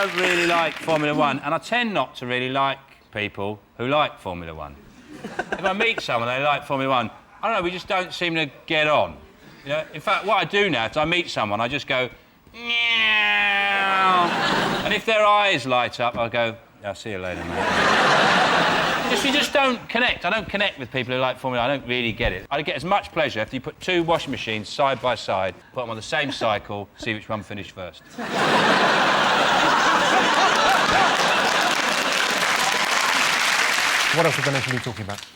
don't really like Formula One, and I tend not to really like people who like Formula One. If I meet someone they like Formula One, I don't know, we just don't seem to get on. You know? In fact, what I do now, if I meet someone, I just go, meow. And if their eyes light up, I'll go, I'll see you later, mate. We just don't connect. I don't connect with people who like Formula One. I don't really get it. I'd get as much pleasure if you put two washing machines side by side, put them on the same cycle, see which one finished first. What else are Vanessa going to be talking about?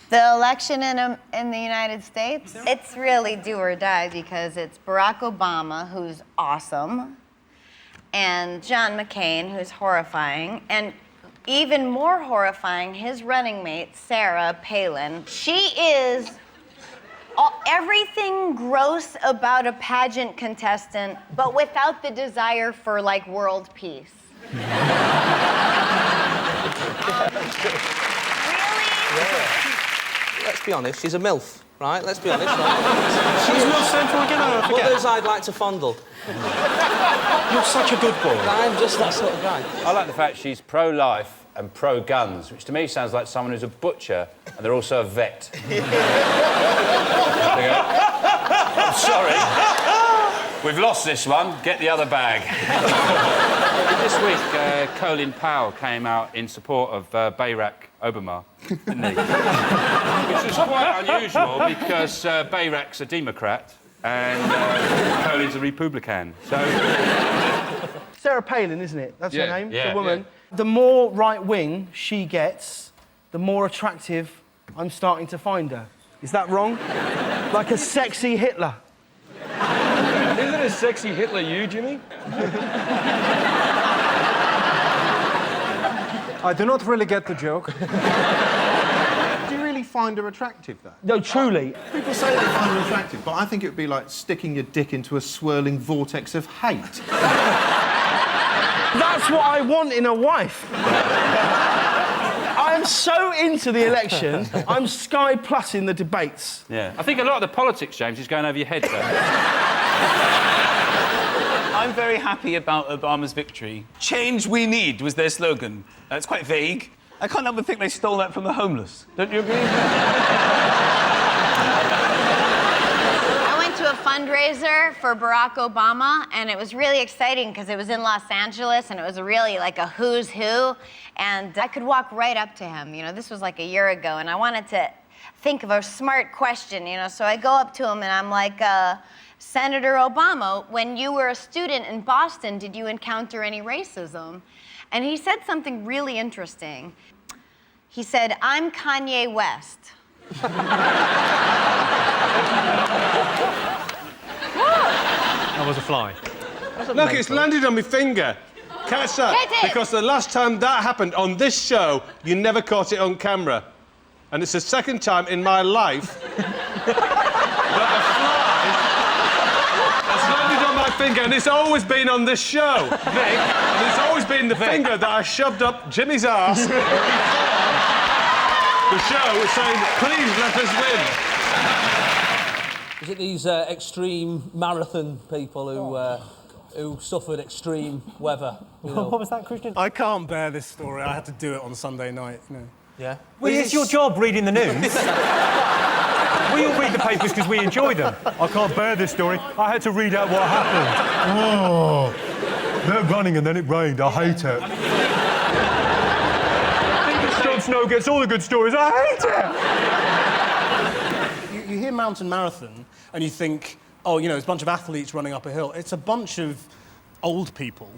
The election in the United States, it's really do or die because it's Barack Obama, who's awesome, and John McCain, who's horrifying, and even more horrifying, his running mate, Sarah Palin. She is everything gross about a pageant contestant, but without the desire for, like, world peace. Really? Yeah. Let's be honest, she's a MILF, right? Let's be honest, right? She's not central again, I forget. Others I'd like to fondle. You're such a good boy. I'm just that sort of guy. I like the fact she's pro-life and pro-guns, which to me sounds like someone who's a butcher and they're also a vet. I'm sorry. We've lost this one. Get the other bag. This week, Colin Powell came out in support of Barack Obama, didn't he? Which is quite unusual because Barack's a Democrat and Colin's a Republican. So... Sarah Palin, isn't it? That's her name, yeah, the woman. Yeah. The more right-wing she gets, the more attractive I'm starting to find her. Is that wrong? Like a sexy Hitler. Isn't a sexy Hitler you, Jimmy? I do not really get the joke. Do you really find her attractive, though? No, truly. People say they find her attractive, but I think it would be like sticking your dick into a swirling vortex of hate. That's what I want in a wife. I'm so into the election, I'm Sky Plus in the debates. Yeah. I think a lot of the politics, James, is going over your head, though. I'm very happy about Obama's victory. Change we need was their slogan. It's quite vague. I can't help but think they stole that from the homeless. Don't you agree? I went to a fundraiser for Barack Obama, and it was really exciting because it was in Los Angeles, and it was really like a who's who, and I could walk right up to him. You know, this was like a year ago, and I wanted to think of a smart question, you know, so I go up to him and I'm like, Senator Obama, when you were a student in Boston, did you encounter any racism? And he said something really interesting. He said, I'm Kanye West. That was a fly. Look, it's landed on my finger. Catch that. Get it. Because the last time that happened on this show, you never caught it on camera. And it's the second time in my life that a fly has landed on my finger, and it's always been on this show, Vic. And it's always been the finger that I shoved up Jimmy's arse before the show saying, please let us win. Is it these extreme marathon people who suffered extreme weather? You know? What was that, Christian? I can't bear this story. I had to do it on Sunday night, you know. Yeah? Well, it's your job reading the news. We all read the papers because we enjoy them. I can't bear this story. I had to read out what happened. Oh, they're running and then it rained. I hate it. Jon Snow gets all the good stories. I hate it. You hear mountain marathon and you think, oh, you know, it's a bunch of athletes running up a hill. It's a bunch of old people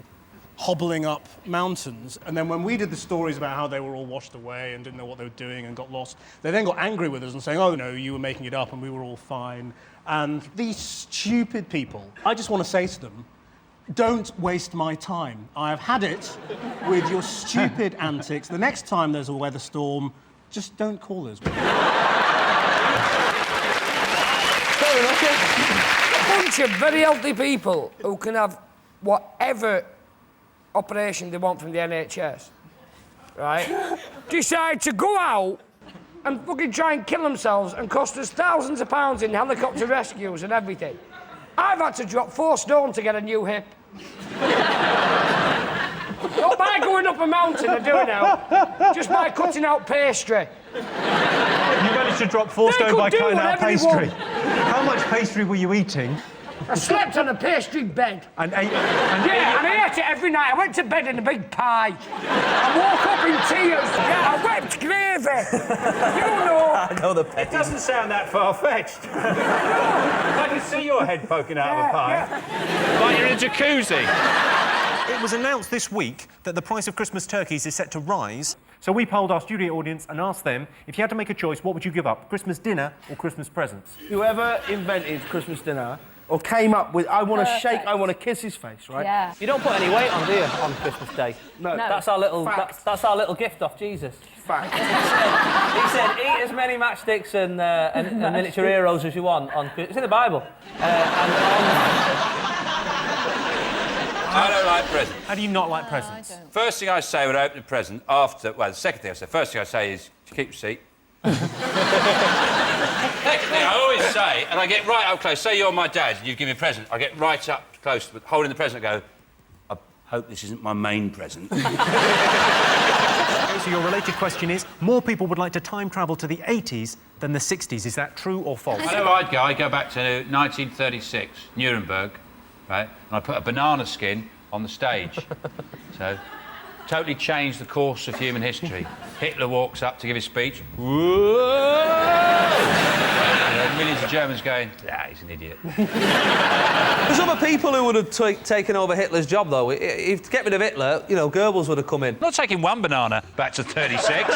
hobbling up mountains. And then when we did the stories about how they were all washed away and didn't know what they were doing and got lost, they then got angry with us and saying, oh, no, you were making it up and we were all fine. And these stupid people, I just want to say to them, don't waste my time. I have had it with your stupid antics. The next time there's a weather storm, just don't call us. A bunch of very healthy people who can have whatever operation they want from the NHS, right? Decide to go out and fucking try and kill themselves and cost us thousands of pounds in helicopter rescues and everything. I've had to drop 4 stone to get a new hip. up a mountain, I do now. Just by cutting out pastry. You managed to drop 4 stone by cutting out pastry. How much pastry were you eating? I slept on a pastry bed. And ate... And I ate it every night. I went to bed in a big pie. I woke up in tears. Yeah, I wept gravy. You know. I know the petty. It doesn't sound that far-fetched. I can see your head poking out of a pie. Like you're in a jacuzzi. It was announced this week that the price of Christmas turkeys is set to rise. So we polled our studio audience and asked them, if you had to make a choice, what would you give up? Christmas dinner or Christmas presents? Whoever invented Christmas dinner or came up with, I want to shake, I want to kiss his face, right? Yeah. You don't put any weight on, do you, on Christmas Day? No. That's our little. That's our little gift off Jesus. Fact. He said, "Eat as many matchsticks and miniature heroes as you want." It's in the Bible. I don't like presents. How do you not like presents? First thing I say when I open a present, the second thing I say, first thing I say is, keep your seat. Second thing I always say, and I get right up close, say you're my dad and you give me a present, I get right up close, holding the present, I go, I hope this isn't my main present. So your related question is, more people would like to time travel to the 80s than the 60s. Is that true or false? I know where I'd go back to 1936, Nuremberg, right? And I put a banana skin on the stage. So, totally changed the course of human history. Hitler walks up to give his speech. Millions of Germans going, he's an idiot. There's other people who would have taken over Hitler's job, though. If to get rid of Hitler, you know, Goebbels would have come in. Not taking one banana back to 36.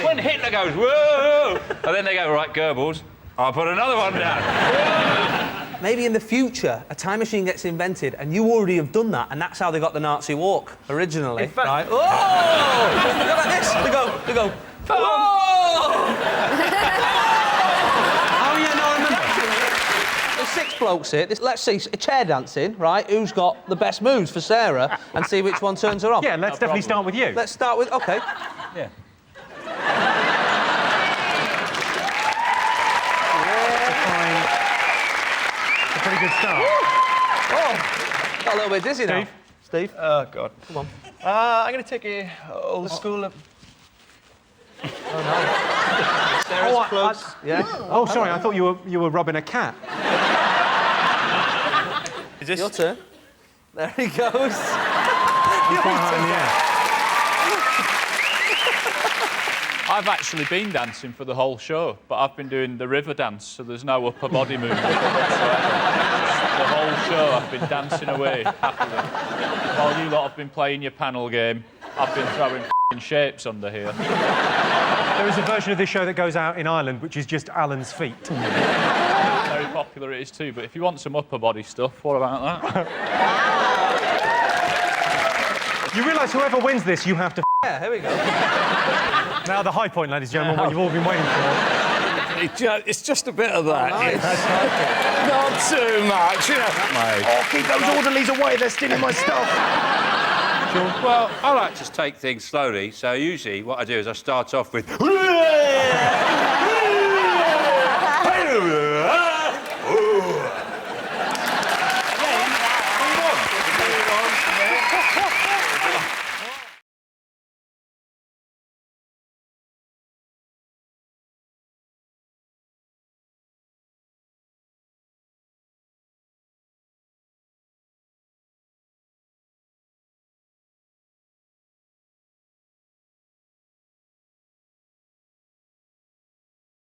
when Hitler goes, whoa, and then they go, right, Goebbels, I'll put another one down. Maybe in the future, a time machine gets invented and you already have done that, and that's how they got the Nazi walk originally. In fact, right? Oh! They go like this. They go. Oh! Oh, yeah, no, I remember. There's 6 blokes here. Let's see, chair dancing, right? Who's got the best moves for Sarah, and see which one turns her on. Yeah, let's definitely start with you. Let's start with. Okay. Yeah. Pretty good start. Oh, got a little bit dizzy now. Steve? Oh, God. Come on. I'm going to take a old school... Sarah's close. Yeah. Oh, sorry, I thought you were rubbing a cat. Is this... Your turn. There he goes. Quite high in the air. I've actually been dancing for the whole show, but I've been doing the river dance, so there's no upper body movement whatsoever. The whole show I've been dancing away happily. While you lot have been playing your panel game, I've been throwing shapes under here. There is a version of this show that goes out in Ireland, which is just Alan's feet. Very popular it is too, but if you want some upper body stuff, what about that? You realise whoever wins this, you have to... Yeah, here we go. Now the high point, ladies and gentlemen, what you've all been waiting for. It's just a bit of that. Oh, nice. Not too much, you know. Oh, keep those orderlies away, they're stealing my stuff. Well, I like to take things slowly, so usually what I do is I start off with...